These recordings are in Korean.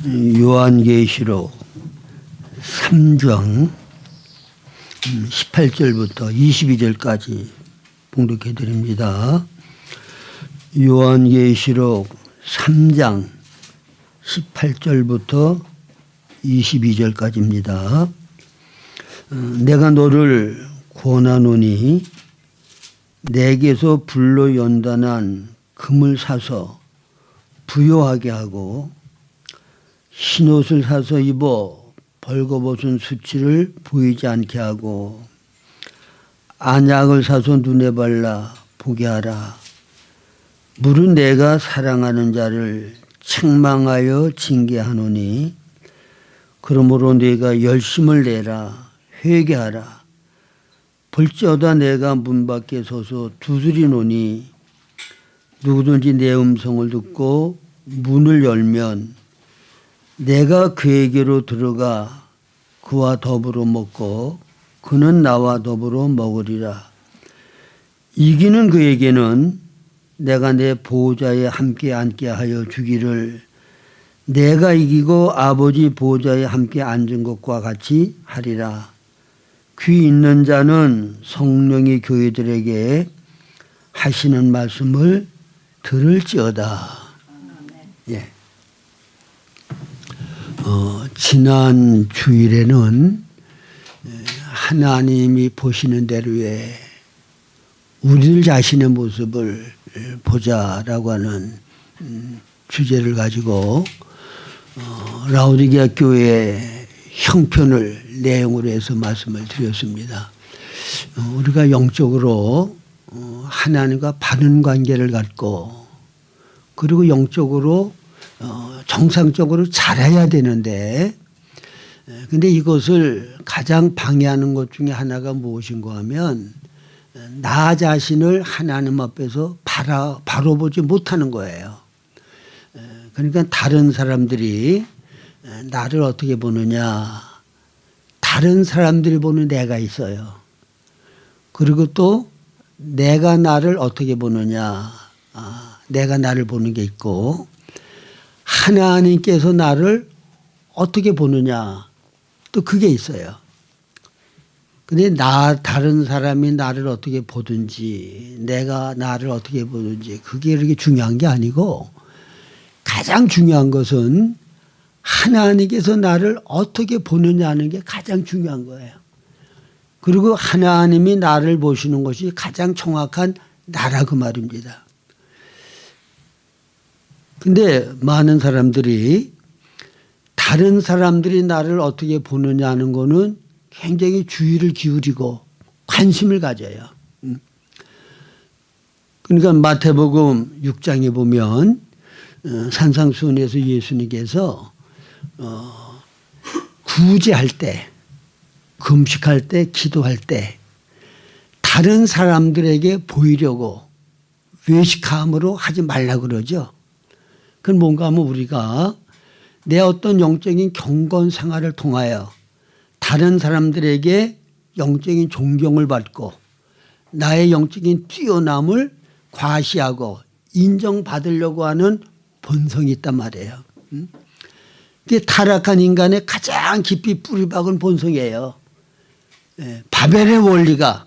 요한계시록 3장 18절부터 22절까지 봉독해 드립니다. 요한계시록 3장 18절부터 22절까지입니다. 내가 너를 권하노니 내게서 불로 연단한 금을 사서 부요하게 하고 흰옷을 사서 입어 벌거벗은 수치를 보이지 않게 하고 안약을 사서 눈에 발라 보게 하라. 물은 내가 사랑하는 자를 책망하여 징계하노니 그러므로 내가 열심을 내라. 회개하라. 볼지어다 내가 문 밖에 서서 두드리노니 누구든지 내 음성을 듣고 문을 열면 내가 그에게로 들어가 그와 더불어 먹고 그는 나와 더불어 먹으리라. 이기는 그에게는 내가 내 보호자에 함께 앉게 하여 주기를 내가 이기고 아버지 보호자에 함께 앉은 것과 같이 하리라. 귀 있는 자는 성령이 교회들에게 하시는 말씀을 들을지어다. 예. 지난 주일에는 하나님이 보시는 대로의 우리들 자신의 모습을 보자라고 하는 주제를 가지고 라오디게아 교회의 형편을 내용으로 해서 말씀을 드렸습니다. 우리가 영적으로 하나님과 바른 관계를 갖고 그리고 영적으로 정상적으로 자라야 되는데 근데 이것을 가장 방해하는 것 중에 하나가 무엇인가 하면 나 자신을 하나님 앞에서 바로 보지 못하는 거예요. 그러니까 다른 사람들이 나를 어떻게 보느냐, 다른 사람들이 보는 내가 있어요. 그리고 또 내가 나를 어떻게 보느냐, 내가 나를 보는 게 있고 하나님께서 나를 어떻게 보느냐 또 그게 있어요. 근데 다른 사람이 나를 어떻게 보든지 내가 나를 어떻게 보든지 그게 그렇게 중요한 게 아니고 가장 중요한 것은 하나님께서 나를 어떻게 보느냐는 게 가장 중요한 거예요. 그리고 하나님이 나를 보시는 것이 가장 정확한 나라 그 말입니다. 근데 많은 사람들이 다른 사람들이 나를 어떻게 보느냐는 거는 굉장히 주의를 기울이고 관심을 가져요. 그러니까 마태복음 6장에 보면 산상수훈에서 예수님께서 구제할 때, 금식할 때, 기도할 때 다른 사람들에게 보이려고 외식함으로 하지 말라 그러죠. 그건 뭔가 하면 우리가 내 어떤 영적인 경건 생활을 통하여 다른 사람들에게 영적인 존경을 받고 나의 영적인 뛰어남을 과시하고 인정받으려고 하는 본성이 있단 말이에요. 그게 타락한 인간의 가장 깊이 뿌리 박은 본성이에요. 바벨의 원리가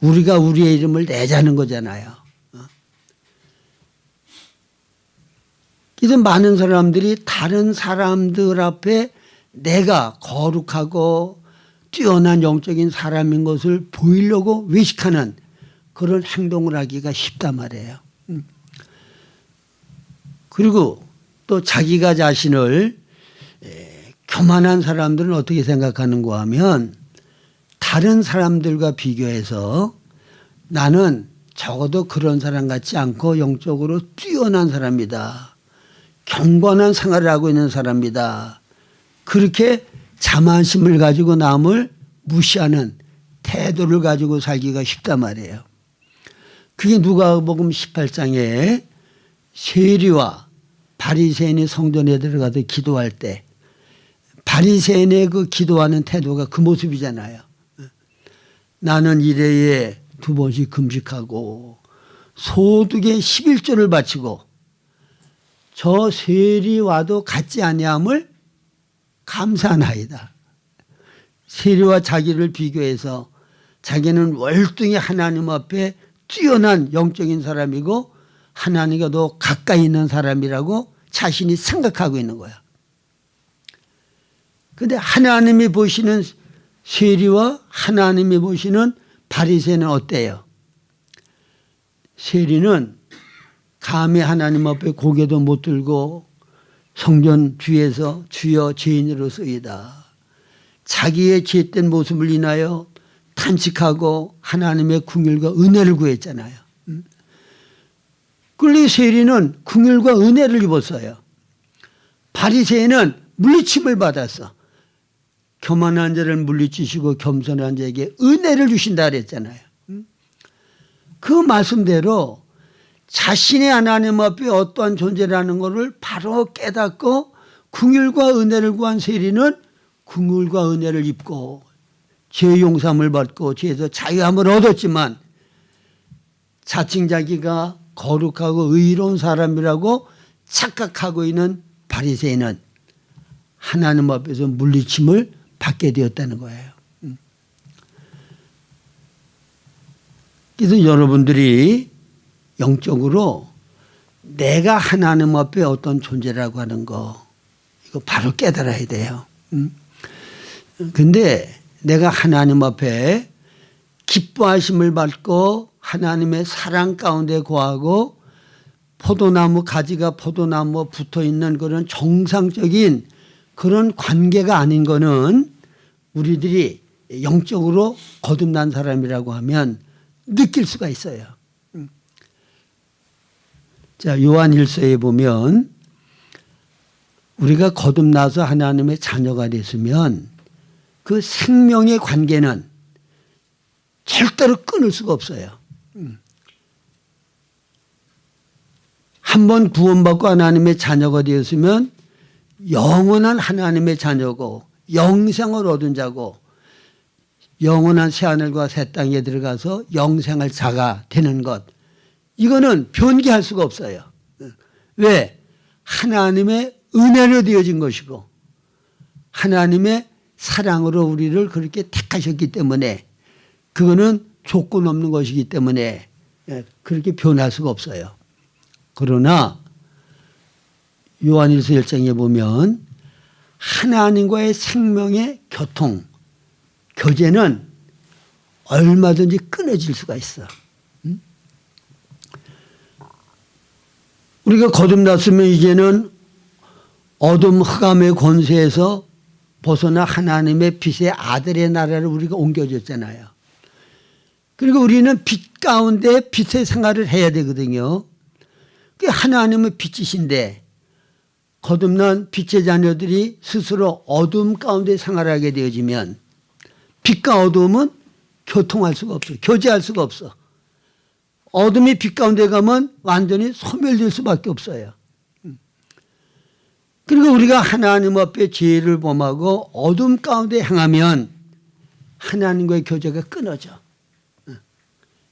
우리가 우리의 이름을 내자는 거잖아요. 그래서 많은 사람들이 다른 사람들 앞에 내가 거룩하고 뛰어난 영적인 사람인 것을 보이려고 외식하는 그런 행동을 하기가 쉽단 말이에요. 그리고 또 자기가 자신을 교만한 사람들은 어떻게 생각하는가 하면 다른 사람들과 비교해서 나는 적어도 그런 사람 같지 않고 영적으로 뛰어난 사람이다. 경건한 생활을 하고 있는 사람이다. 그렇게 자만심을 가지고 남을 무시하는 태도를 가지고 살기가 쉽단 말이에요. 그게 누가복음 18장에 세리와 바리새인이 성전에 들어가서 기도할 때 바리새인의 그 기도하는 태도가 그 모습이잖아요. 나는 일회에 2번씩 금식하고 소득의 11조를 바치고 저 세리와도 같지 아니함을 감사하나이다. 세리와 자기를 비교해서 자기는 월등히 하나님 앞에 뛰어난 영적인 사람이고 하나님과 더 가까이 있는 사람이라고 자신이 생각하고 있는 거야. 그런데 하나님이 보시는 세리와 하나님이 보시는 바리새는 어때요? 세리는 감히 하나님 앞에 고개도 못 들고 성전 뒤에서 주여 죄인으로서이다. 자기의 죄된 모습을 인하여 탄식하고 하나님의 긍휼과 은혜를 구했잖아요. 그런데 세리는 긍휼과 은혜를 입었어요. 바리새인은 물리침을 받았어. 교만한 자를 물리치시고 겸손한 자에게 은혜를 주신다 그랬잖아요. 그 말씀대로 자신의 하나님 앞에 어떠한 존재라는 것을 바로 깨닫고 긍휼과 은혜를 구한 세리는 긍휼과 은혜를 입고 죄 용서함을 받고 죄에서 자유함을 얻었지만 자칭 자기가 거룩하고 의로운 사람이라고 착각하고 있는 바리새인은 하나님 앞에서 물리침을 받게 되었다는 거예요. 그래서 여러분들이 영적으로 내가 하나님 앞에 어떤 존재라고 하는 거 이거 바로 깨달아야 돼요. 그런데 내가 하나님 앞에 기뻐하심을 받고 하나님의 사랑 가운데 거하고 포도나무 가지가 포도나무에 붙어있는 그런 정상적인 그런 관계가 아닌 거는 우리들이 영적으로 거듭난 사람이라고 하면 느낄 수가 있어요. 자, 요한일서에 보면 우리가 거듭나서 하나님의 자녀가 됐으면 그 생명의 관계는 절대로 끊을 수가 없어요. 한번 구원받고 하나님의 자녀가 되었으면 영원한 하나님의 자녀고 영생을 얻은 자고 영원한 새하늘과 새 땅에 들어가서 영생할 자가 되는 것, 이거는 변기할 수가 없어요. 왜? 하나님의 은혜로 되어진 것이고 하나님의 사랑으로 우리를 그렇게 택하셨기 때문에 그거는 조건 없는 것이기 때문에 그렇게 변할 수가 없어요. 그러나 요한일서 1장에 보면 하나님과의 생명의 교통, 교제는 얼마든지 끊어질 수가 있어. 우리가 거듭났으면 이제는 어둠 흑암의 권세에서 벗어나 하나님의 빛의 아들의 나라를 우리가 옮겨졌잖아요. 그리고 우리는 빛 가운데 빛의 생활을 해야 되거든요. 그게 하나님의 빛이신데 거듭난 빛의 자녀들이 스스로 어둠 가운데 생활하게 되어지면 빛과 어둠은 교통할 수가 없어요. 교제할 수가 없어. 어둠이 빛 가운데 가면 완전히 소멸될 수밖에 없어요. 그리고 우리가 하나님 앞에 죄를 범하고 어둠 가운데 행하면 하나님과의 교제가 끊어져.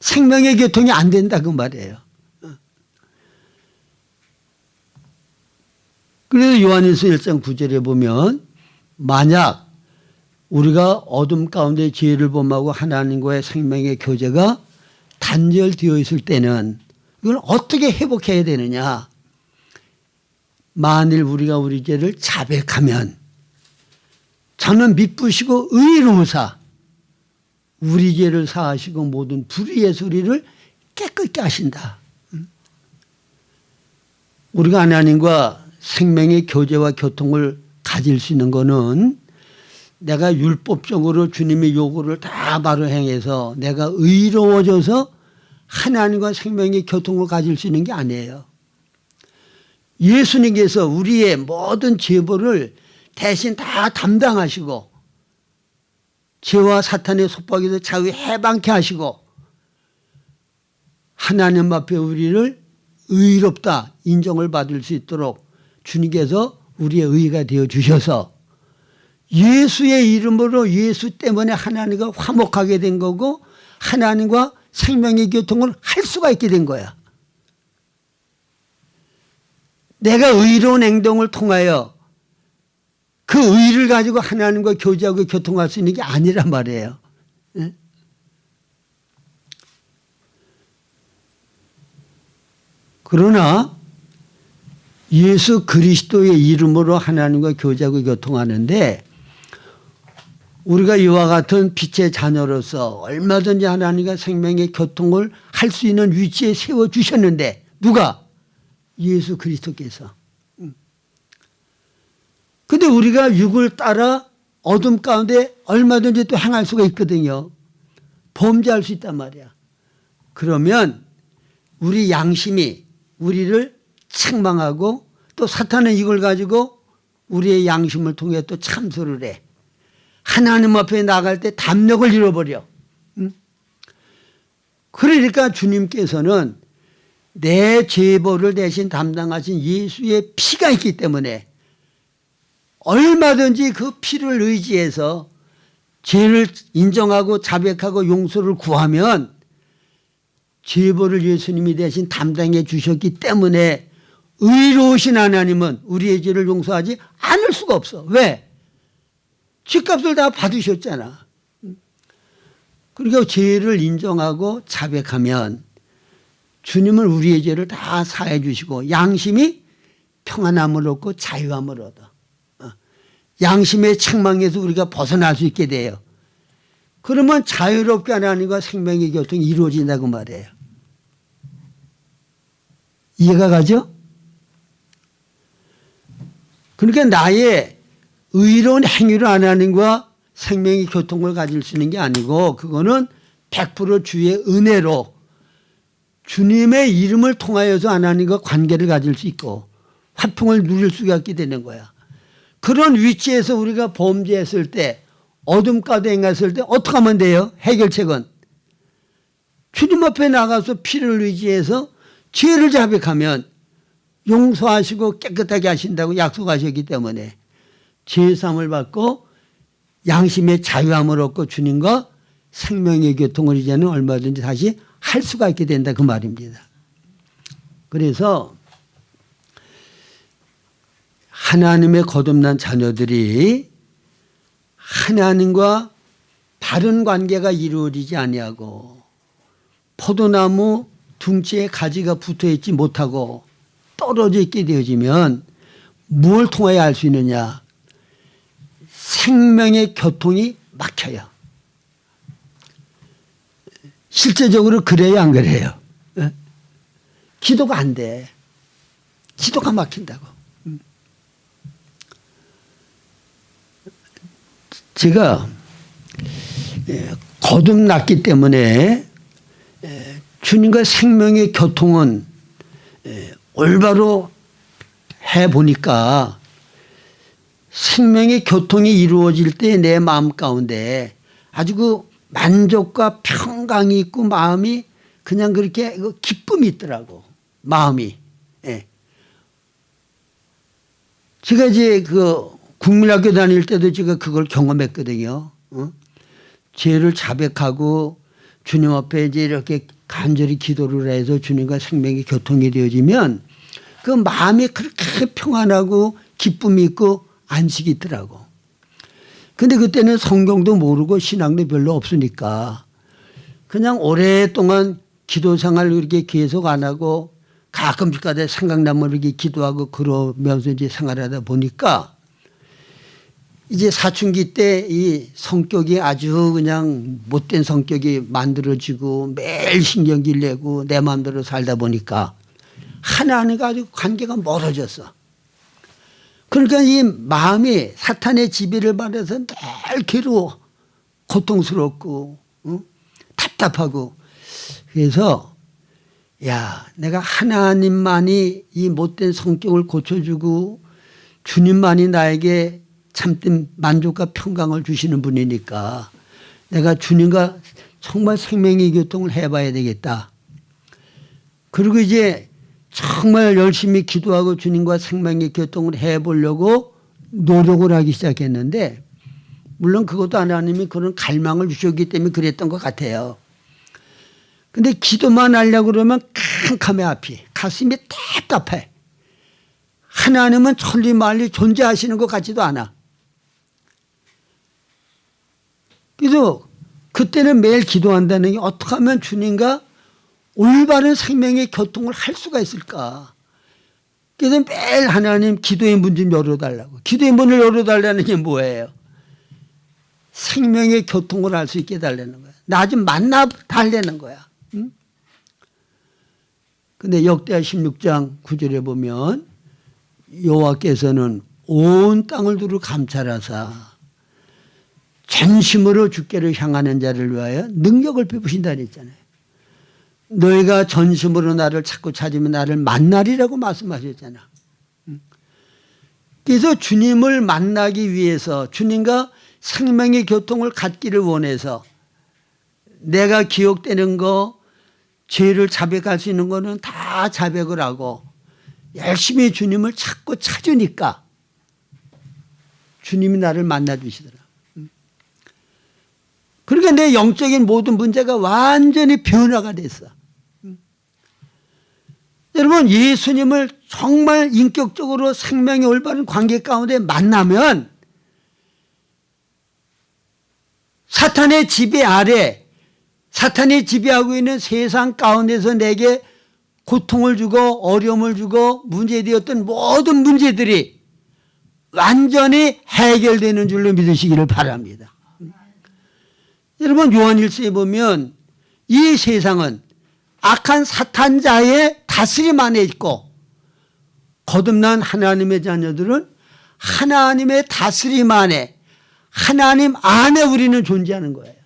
생명의 교통이 안 된다 그 말이에요. 그래서 요한일서 1장 9절에 보면 만약 우리가 어둠 가운데 죄를 범하고 하나님과의 생명의 교제가 단절되어 있을 때는 이걸 어떻게 회복해야 되느냐. 만일 우리가 우리 죄를 자백하면 저는 미쁘시고 의로우사 우리 죄를 사하시고 모든 불의의 소리를 깨끗게 하신다. 우리가 하나님과 생명의 교제와 교통을 가질 수 있는 거는 내가 율법적으로 주님의 요구를 다 바로 행해서 내가 의로워져서 하나님과 생명의 교통을 가질 수 있는 게 아니에요. 예수님께서 우리의 모든 죄벌을 대신 다 담당하시고 죄와 사탄의 속박에서 자유 해방케 하시고 하나님 앞에 우리를 의롭다 인정을 받을 수 있도록 주님께서 우리의 의가 되어 주셔서 예수의 이름으로 예수 때문에 하나님과 화목하게 된 거고 하나님과 생명의 교통을 할 수가 있게 된 거야. 내가 의로운 행동을 통하여 그 의를 가지고 하나님과 교제하고 교통할 수 있는 게 아니란 말이에요. 예? 그러나 예수 그리스도의 이름으로 하나님과 교제하고 교통하는데 우리가 이와 같은 빛의 자녀로서 얼마든지 하나님과 생명의 교통을 할 수 있는 위치에 세워주셨는데 누가? 예수 그리스도께서. 근데 우리가 육을 따라 어둠 가운데 얼마든지 또 행할 수가 있거든요. 범죄할 수 있단 말이야. 그러면 우리 양심이 우리를 책망하고 또 사탄은 이걸 가지고 우리의 양심을 통해 또 참소를 해. 하나님 앞에 나갈 때 담력을 잃어버려. 그러니까 주님께서는 내 죄벌을 대신 담당하신 예수의 피가 있기 때문에 얼마든지 그 피를 의지해서 죄를 인정하고 자백하고 용서를 구하면 죄벌을 예수님이 대신 담당해 주셨기 때문에 의로우신 하나님은 우리의 죄를 용서하지 않을 수가 없어. 왜? 죗값을 다 받으셨잖아. 그러니까 죄를 인정하고 자백하면 주님은 우리의 죄를 다 사해 주시고 양심이 평안함을 얻고 자유함을 얻어. 양심의 책망에서 우리가 벗어날 수 있게 돼요. 그러면 자유롭게 하나님과 생명의 교통이 이루어진다고 말해요. 이해가 가죠? 그러니까 나의 의로운 행위로 하나님과 생명의 교통을 가질 수 있는 게 아니고 그거는 100% 주의 은혜로 주님의 이름을 통하여서 하나님과 관계를 가질 수 있고 화평을 누릴 수가 있게 되는 거야. 그런 위치에서 우리가 범죄했을 때 어둠 가운데 행했을 때 어떻게 하면 돼요? 해결책은 주님 앞에 나가서 피를 의지해서 죄를 자백하면 용서하시고 깨끗하게 하신다고 약속하셨기 때문에 죄사함을 받고 양심의 자유함을 얻고 주님과 생명의 교통을 이제는 얼마든지 다시 할 수가 있게 된다 그 말입니다. 그래서 하나님의 거듭난 자녀들이 하나님과 바른 관계가 이루어지지 아니하고 포도나무 둥지에 가지가 붙어있지 못하고 떨어져 있게 되어지면 무엇을 통하여 알 수 있느냐? 생명의 교통이 막혀요. 실제적으로 그래요, 안 그래요? 기도가 안 돼. 기도가 막힌다고. 제가 거듭났기 때문에 주님과 생명의 교통은 올바로 해보니까 생명의 교통이 이루어질 때 내 마음 가운데 아주 그 만족과 평강이 있고 마음이 그냥 그렇게 기쁨이 있더라고. 마음이. 제가 이제 그 국민학교 다닐 때도 제가 그걸 경험했거든요. 죄를 자백하고 주님 앞에 이제 이렇게 간절히 기도를 해서 주님과 생명의 교통이 되어지면 그 마음이 그렇게 평안하고 기쁨이 있고 안식이 있더라고. 근데 그때는 성경도 모르고 신앙도 별로 없으니까 그냥 오랫동안 기도 생활을 이렇게 계속 안 하고 가끔씩가다 생각나면 이렇게 기도하고 그러면서 이제 생활하다 보니까 이제 사춘기 때 이 성격이 아주 그냥 못된 성격이 만들어지고 매일 신경질 내고 내 마음대로 살다 보니까 하나님과 아주 관계가 멀어졌어. 그러니까 이 마음이 사탄의 지배를 받아서 늘 괴로워 고통스럽고 답답하고 그래서 야 내가 하나님만이 이 못된 성격을 고쳐주고 주님만이 나에게 참된 만족과 평강을 주시는 분이니까 내가 주님과 정말 생명의 교통을 해봐야 되겠다. 그리고 이제 정말 열심히 기도하고 주님과 생명의 교통을 해보려고 노력을 하기 시작했는데 물론 그것도 하나님이 그런 갈망을 주셨기 때문에 그랬던 것 같아요. 근데 기도만 하려고 그러면 캄캄해 앞이. 가슴이 답답해. 하나님은 천리 만리 존재하시는 것 같지도 않아. 그래서 그때는 매일 기도한다는 게 어떻게 하면 주님과 올바른 생명의 교통을 할 수가 있을까. 그래서 매일 하나님 기도의 문 좀 열어달라고. 기도의 문을 열어달라는 게 뭐예요? 생명의 교통을 할 수 있게 해달라는 거야. 나 좀 만나달라는 거야. 응? 근데 역대하 16장 9절에 보면 여호와께서는 온 땅을 두루 감찰하사 전심으로 주께를 향하는 자를 위하여 능력을 베푸신다 그랬잖아요. 너희가 전심으로 나를 찾고 찾으면 나를 만나리라고 말씀하셨잖아. 그래서 주님을 만나기 위해서 주님과 생명의 교통을 갖기를 원해서 내가 기억되는 거, 죄를 자백할 수 있는 거는 다 자백을 하고 열심히 주님을 찾고 찾으니까 주님이 나를 만나 주시더라. 그러니까 내 영적인 모든 문제가 완전히 변화가 됐어. 여러분, 예수님을 정말 인격적으로 생명의 올바른 관계 가운데 만나면 사탄의 지배 아래, 사탄이 지배하고 있는 세상 가운데서 내게 고통을 주고 어려움을 주고 문제되었던 모든 문제들이 완전히 해결되는 줄로 믿으시기를 바랍니다. 여러분, 요한일서에 보면 이 세상은 악한 사탄자의 다스림 안에 있고 거듭난 하나님의 자녀들은 하나님의 다스림 안에, 하나님 안에 우리는 존재하는 거예요.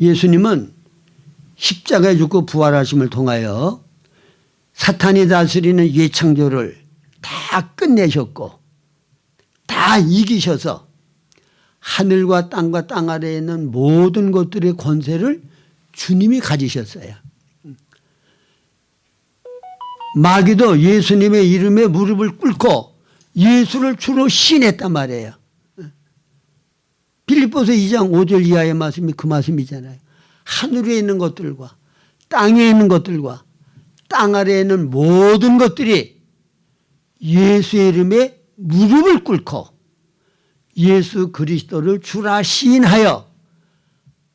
예수님은 십자가에 죽고 부활하심을 통하여 사탄이 다스리는 예창조를 다 끝내셨고 다 이기셔서 하늘과 땅과 땅 아래에 있는 모든 것들의 권세를 주님이 가지셨어요. 마귀도 예수님의 이름에 무릎을 꿇고 예수를 주로 시인했단 말이에요. 빌립보서 2장 5절 이하의 말씀이 그 말씀이잖아요. 하늘에 있는 것들과 땅에 있는 것들과 땅 아래에 있는 모든 것들이 예수의 이름에 무릎을 꿇고 예수 그리스도를 주라 시인하여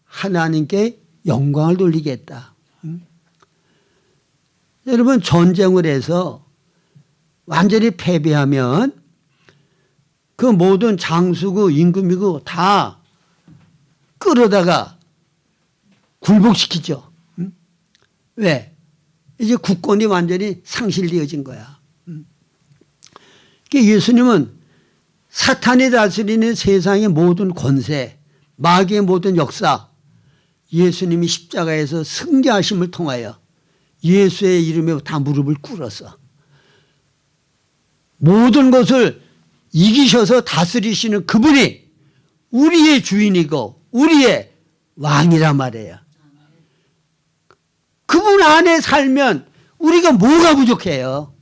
하나님께 영광을 돌리겠다. 여러분, 전쟁을 해서 완전히 패배하면 그 모든 장수고 임금이고 다 끌어다가 굴복시키죠. 왜? 이제 국권이 완전히 상실되어진 거야. 예수님은 사탄이 다스리는 세상의 모든 권세, 마귀의 모든 역사, 예수님이 십자가에서 승리하심을 통하여 예수의 이름에 다 무릎을 꿇어서 모든 것을 이기셔서 다스리시는 그분이 우리의 주인이고 우리의 왕이란 말이에요. 그분 안에 살면 우리가 뭐가 부족해요?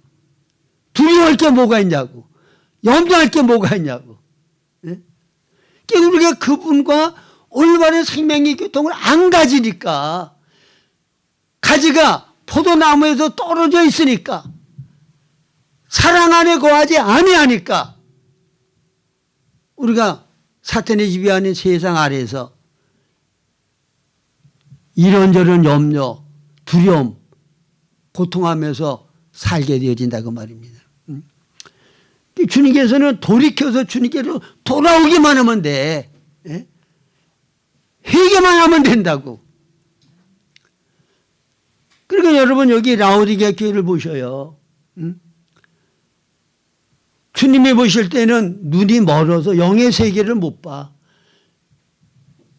두려워할 게 뭐가 있냐고. 염려할 게 뭐가 있냐고. 네? 우리가 그분과 올바른 생명의 교통을 안 가지니까, 가지가 포도나무에서 떨어져 있으니까, 사랑 안에 거하지 아니하니까 우리가 사탄의 지배하는 세상 아래에서 이런저런 염려, 두려움, 고통하면서 살게 되어진다 그 말입니다. 주님께서는 돌이켜서 주님께로 돌아오기만 하면 돼. 회개만 하면 된다고. 그러니까 여러분, 여기 라오디게아 교회를 보셔요. 주님이 보실 때는 눈이 멀어서 영의 세계를 못 봐.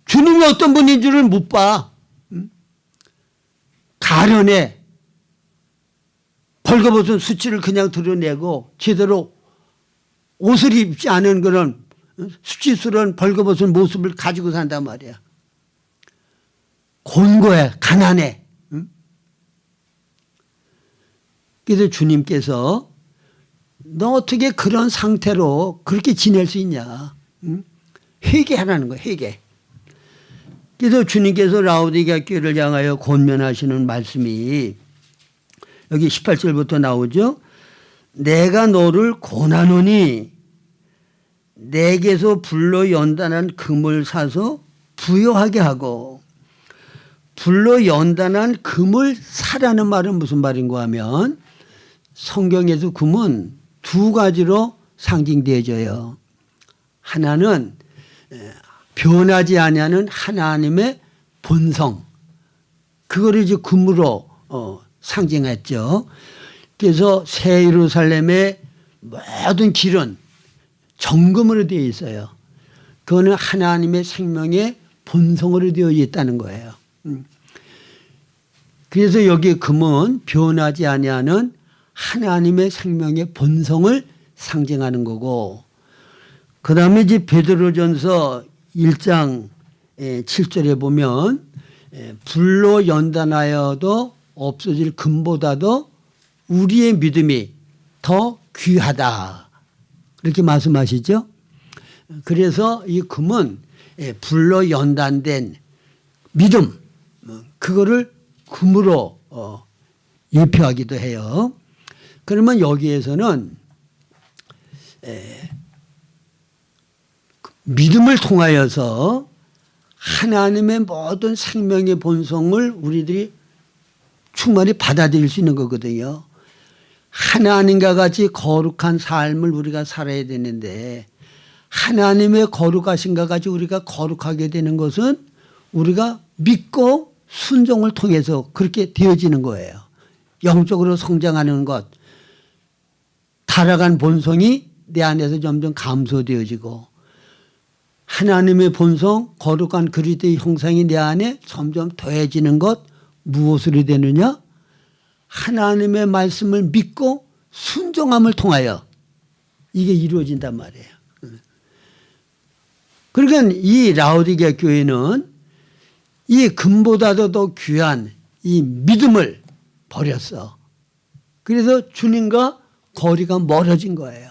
주님이 어떤 분인 줄을 못 봐. 가련해. 벌거벗은 수치를 그냥 드러내고 제대로 옷을 입지 않은 그런 수치스러운 벌거벗은 모습을 가지고 산단 말이야. 곤고해, 가난해. 그래서 주님께서 너 어떻게 그런 상태로 그렇게 지낼 수 있냐. 회개하라는 거야, 회개. 그래서 주님께서 라오디게아 교회를 향하여 권면하시는 말씀이 여기 18절부터 나오죠. 내가 너를 권하노니 내게서 불로 연단한 금을 사서 부여하게 하고, 불로 연단한 금을 사라는 말은 무슨 말인가 하면 성경에서 금은 두 가지로 상징되어져요. 하나는 변하지 아니하는 하나님의 본성, 그거를 이제 금으로 상징했죠. 그래서 새 예루살렘의 모든 길은 정금으로 되어 있어요. 그거는 하나님의 생명의 본성으로 되어 있다는 거예요. 그래서 여기 금은 변하지 아니하는 하나님의 생명의 본성을 상징하는 거고, 그 다음에 이제 베드로전서 1장 7절에 보면 불로 연단하여도 없어질 금보다도 우리의 믿음이 더 귀하다, 이렇게 말씀하시죠. 그래서 이 금은 불로 연단된 믿음, 그거를 금으로 예표하기도 해요. 그러면 여기에서는 믿음을 통하여서 하나님의 모든 생명의 본성을 우리들이 충만히 받아들일 수 있는 거거든요. 하나님과 같이 거룩한 삶을 우리가 살아야 되는데, 하나님의 거룩하신가 같이 우리가 거룩하게 되는 것은 우리가 믿고 순종을 통해서 그렇게 되어지는 거예요. 영적으로 성장하는 것, 타락한 본성이 내 안에서 점점 감소되어지고, 하나님의 본성, 거룩한 그리스도의 형상이 내 안에 점점 더해지는 것, 무엇으로 되느냐? 하나님의 말씀을 믿고 순종함을 통하여 이게 이루어진단 말이에요. 그러니까 이 라오디게아 교회는 이 금보다도 더 귀한 이 믿음을 버렸어. 그래서 주님과 거리가 멀어진 거예요.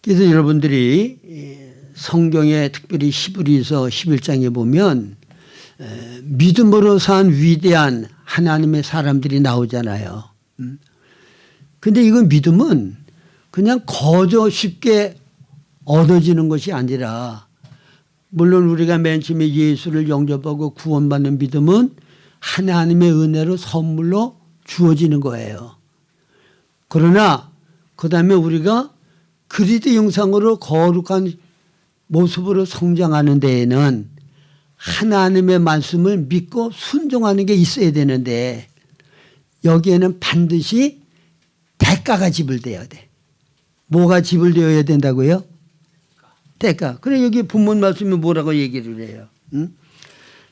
그래서 여러분들이 성경에 특별히 히브리서 11장에 보면 믿음으로 산 위대한 하나님의 사람들이 나오잖아요. 근데 이건 믿음은 그냥 거저 쉽게 얻어지는 것이 아니라, 물론 우리가 맨 처음에 예수를 영접하고 구원받는 믿음은 하나님의 은혜로 선물로 주어지는 거예요. 그러나 그 다음에 우리가 그리스도 형상으로 거룩한 모습으로 성장하는 데에는 하나님의 말씀을 믿고 순종하는 게 있어야 되는데, 여기에는 반드시 대가가 지불되어야 돼. 뭐가 지불되어야 된다고요? 대가. 그래, 여기 본문 말씀이 뭐라고 얘기를 해요? 응?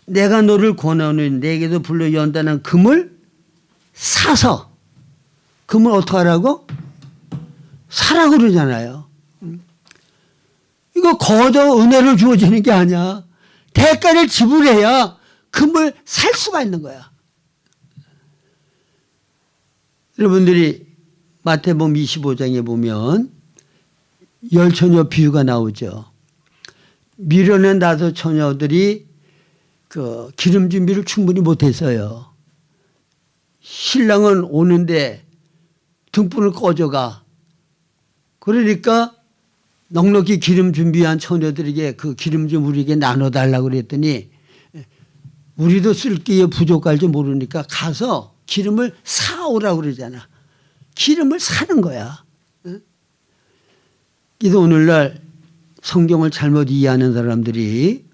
내가 너를 권하노니 내게도 불로 연단한 금을 사서, 금을 어떻게 하라고? 사라고 그러잖아요. 이거 거저 은혜를 주어지는 게 아니야. 대가를 지불해야 금을 살 수가 있는 거야. 여러분들이 마태복음 25장에 보면 열처녀 비유가 나오죠. 미련한 5 처녀들이 그 기름 준비를 충분히 못했어요. 신랑은 오는데 등불을 꺼져가. 그러니까 넉넉히 기름 준비한 처녀들에게 그 기름 좀 우리에게 나눠달라고 그랬더니, 우리도 쓸 게 부족할지 모르니까 가서 기름을 사오라고 그러잖아. 기름을 사는 거야. 그래서 오늘날 성경을 잘못 이해하는 사람들이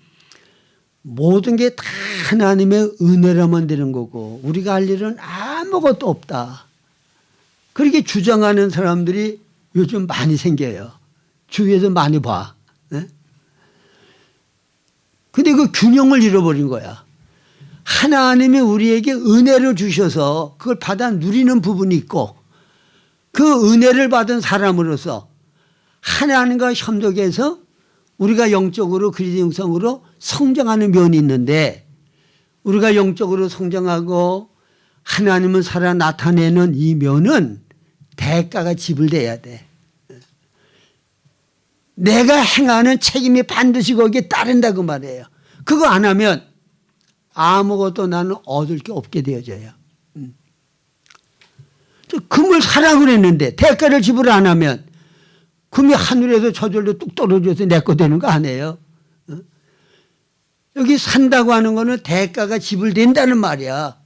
모든 게 다 하나님의 은혜라만 되는 거고 우리가 할 일은 아무것도 없다, 그렇게 주장하는 사람들이 요즘 많이 생겨요. 주위에서 많이 봐. 근데 그 균형을 잃어버린 거야. 하나님이 우리에게 은혜를 주셔서 그걸 받아 누리는 부분이 있고, 그 은혜를 받은 사람으로서 하나님과 협력해서 우리가 영적으로 그리스도 형상으로 성장하는 면이 있는데, 우리가 영적으로 성장하고 하나님을 살아 나타내는 이 면은 대가가 지불돼야 돼. 내가 행하는 책임이 반드시 거기에 따른다 그 말이에요. 그거 안 하면 아무것도 나는 얻을 게 없게 되어져요. 금을 사라 그랬는데 대가를 지불 안 하면 금이 하늘에서 저절로 뚝 떨어져서 내 거 되는 거 아니에요. 여기 산다고 하는 거는 대가가 지불된다는 말이야.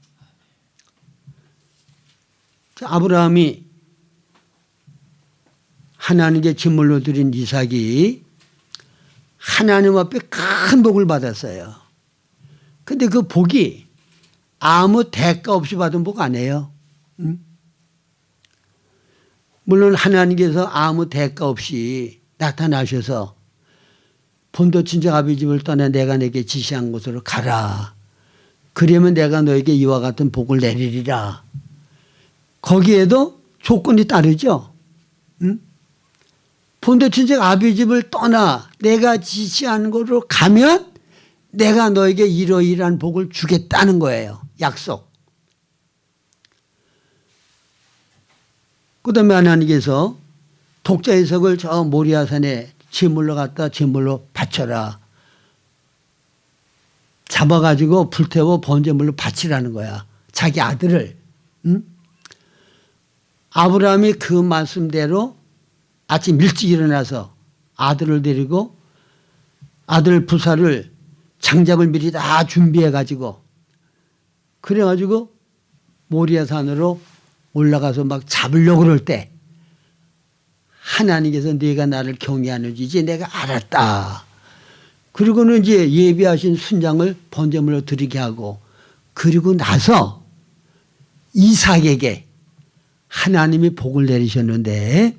아브라함이 하나님께 제물로 드린 이삭이 하나님 앞에 큰 복을 받았어요. 근데 그 복이 아무 대가 없이 받은 복 아니에요. 물론 하나님께서 아무 대가 없이 나타나셔서 본토 친정 아비 집을 떠나 내가 내게 지시한 곳으로 가라. 그러면 내가 너에게 이와 같은 복을 내리리라. 거기에도 조건이 따르죠. 본토 친정 아비 집을 떠나 내가 지시한 곳으로 가면 내가 너에게 이러이러한 복을 주겠다는 거예요. 약속. 그 다음에 하나님께서 독자 이삭을 저 모리아산에 제물로 갖다 제물로 바쳐라. 잡아가지고 불태워 번제물로 바치라는 거야. 자기 아들을. 아브라함이 그 말씀대로 아침 일찍 일어나서 아들을 데리고 아들 부사를 장작을 미리 다 준비해가지고 그래가지고 모리아산으로 올라가서 막 잡으려고 그럴 때 하나님께서 네가 나를 경외하는지 내가 알았다. 그리고는 이제 예비하신 순장을 번제물로 드리게 하고 그리고 나서 이삭에게 하나님이 복을 내리셨는데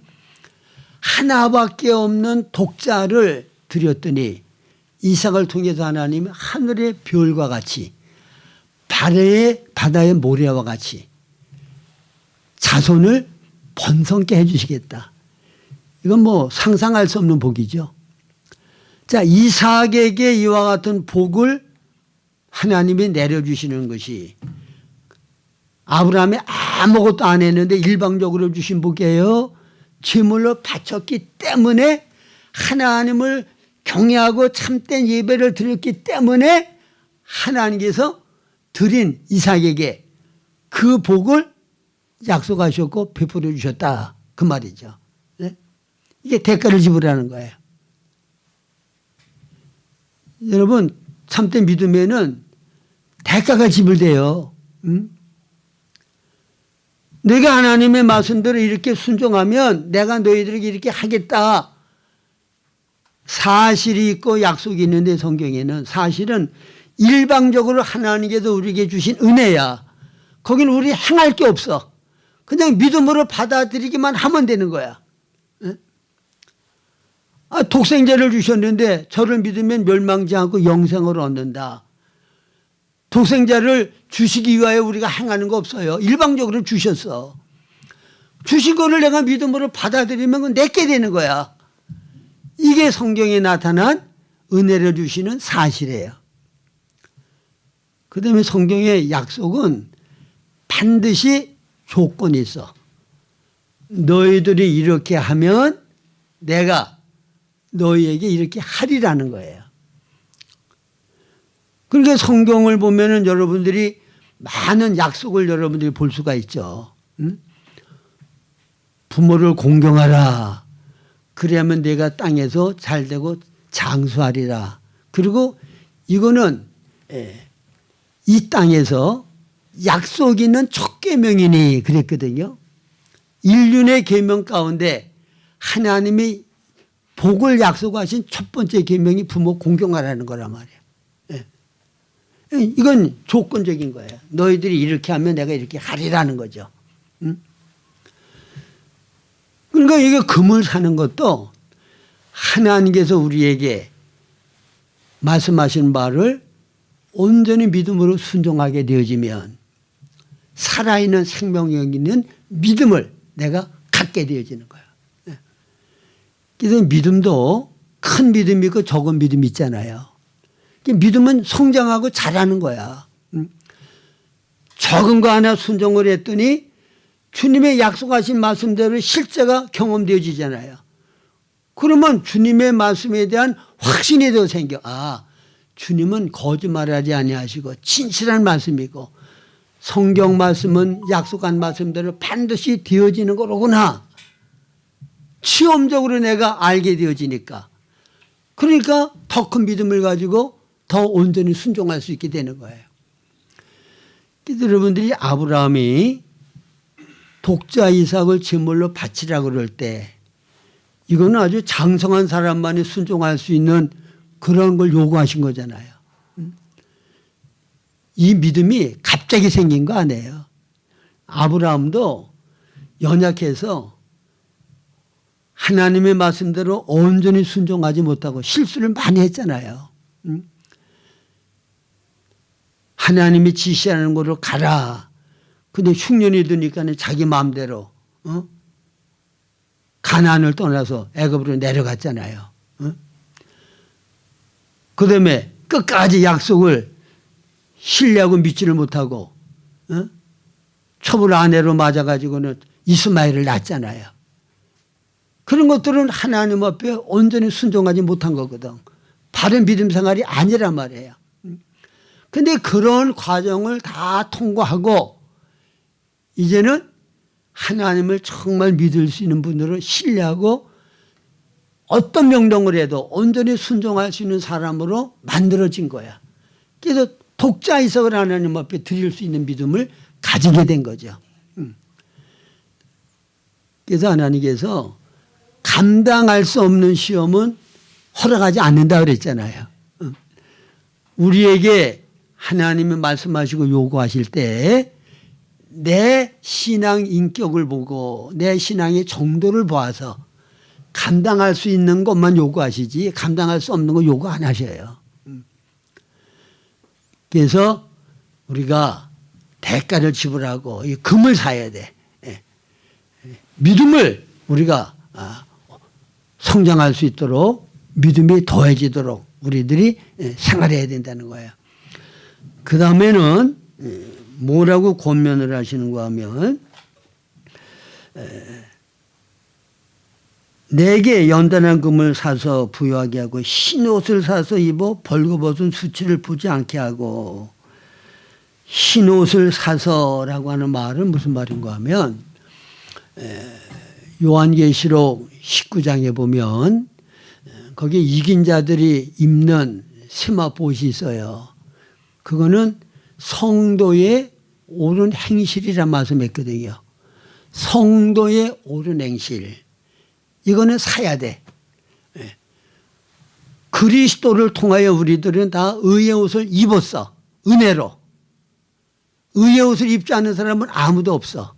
하나밖에 없는 독자를 드렸더니 이삭을 통해서 하나님이 하늘의 별과 같이 바다의 모래와 같이 자손을 번성케 해 주시겠다. 이건 뭐 상상할 수 없는 복이죠. 자, 이삭에게 이와 같은 복을 하나님이 내려주시는 것이 아브라함이 아무것도 안 했는데 일방적으로 주신 복이에요. 제물로 바쳤기 때문에 하나님을 경외하고 참된 예배를 드렸기 때문에 하나님께서 드린 이삭에게 그 복을 약속하셨고 베풀어 주셨다. 그 말이죠. 네? 이게 대가를 지불하는 거예요. 여러분 참된 믿음에는 대가가 지불돼요. 내가 하나님의 말씀대로 이렇게 순종하면 내가 너희들에게 이렇게 하겠다. 사실이 있고 약속이 있는데 성경에는 사실은 일방적으로 하나님께서 우리에게 주신 은혜야. 거기는 우리 행할 게 없어. 그냥 믿음으로 받아들이기만 하면 되는 거야. 독생자를 주셨는데 저를 믿으면 멸망지 않고 영생을 얻는다. 독생자를 주시기 위하여 우리가 행하는 거 없어요. 일방적으로 주셨어. 주신 거를 내가 믿음으로 받아들이면 그건 내게 되는 거야. 이게 성경에 나타난 은혜를 주시는 사실이에요. 그 다음에 성경의 약속은 반드시 조건이 있어. 너희들이 이렇게 하면 내가 너희에게 이렇게 하리라는 거예요. 그러니까 성경을 보면은 여러분들이 많은 약속을 여러분들이 볼 수가 있죠. 부모를 공경하라. 그래야만 내가 땅에서 잘되고 장수하리라. 그리고 이거는 이 땅에서 약속 있는 첫 계명이니 그랬거든요. 인륜의 계명 가운데 하나님이 복을 약속하신 첫 번째 계명이 부모 공경하라는 거란 말이에요. 이건 조건적인 거예요. 너희들이 이렇게 하면 내가 이렇게 하리라는 거죠. 그러니까 이게 금을 사는 것도 하나님께서 우리에게 말씀하신 바를 온전히 믿음으로 순종하게 되어지면 살아있는 생명력 있는 믿음을 내가 갖게 되어지는 거예요. 그래서 믿음도 큰 믿음이 있고 적은 믿음이 있잖아요. 믿음은 성장하고 자라는 거야. 적은 거 하나 순종을 했더니 주님의 약속하신 말씀대로 실제가 경험되어지잖아요. 그러면 주님의 말씀에 대한 확신이 더 생겨. 아, 주님은 거짓말하지 아니하시고 진실한 말씀이고 성경 말씀은 약속한 말씀대로 반드시 되어지는 거로구나. 체험적으로 내가 알게 되어지니까. 그러니까 더 큰 믿음을 가지고 더 온전히 순종할 수 있게 되는 거예요. 그래서 여러분들이 아브라함이 독자 이삭을 제물로 바치라 그럴 때 이거는 아주 장성한 사람만이 순종할 수 있는 그런 걸 요구하신 거잖아요. 이 믿음이 갑자기 생긴 거 아니에요. 아브라함도 연약해서 하나님의 말씀대로 온전히 순종하지 못하고 실수를 많이 했잖아요. 하나님이 지시하는 곳으로 가라. 근데 흉년이 드니까 자기 마음대로 가나안을 떠나서 애굽으로 내려갔잖아요. 그다음에 끝까지 약속을 신뢰하고 믿지를 못하고 초불 아내로 맞아가지고는 이스마엘을 낳았잖아요. 그런 것들은 하나님 앞에 온전히 순종하지 못한 거거든. 바른 믿음 생활이 아니란 말이에요. 근데 그런 과정을 다 통과하고 이제는 하나님을 정말 믿을 수 있는 분으로 신뢰하고 어떤 명령을 해도 온전히 순종할 수 있는 사람으로 만들어진 거야. 그래서 독자 이삭을 하나님 앞에 드릴 수 있는 믿음을 가지게 된 거죠. 그래서 하나님께서 감당할 수 없는 시험은 허락하지 않는다 그랬잖아요. 우리에게 하나님이 말씀하시고 요구하실 때 내 신앙 인격을 보고 내 신앙의 정도를 보아서 감당할 수 있는 것만 요구하시지 감당할 수 없는 거 요구 안 하셔요. 그래서 우리가 대가를 지불하고 이 금을 사야 돼. 믿음을 우리가 성장할 수 있도록 믿음이 더해지도록 우리들이 생활해야 된다는 거예요. 그 다음에는 뭐라고 권면을 하시는가 하면 내게 연단한 금을 사서 부유하게 하고 흰옷을 사서 입어 벌거벗은 수치를 보지 않게 하고 흰옷을 사서라고 하는 말은 무슨 말인가 하면 요한계시록 19장에 보면 거기에 이긴 자들이 입는 세마포옷이 있어요. 그거는 성도의 옳은 행실이란 말씀했거든요. 성도의 옳은 행실. 이거는 사야 돼. 그리스도를 통하여 우리들은 다 의의 옷을 입었어. 은혜로. 의의 옷을 입지 않는 사람은 아무도 없어.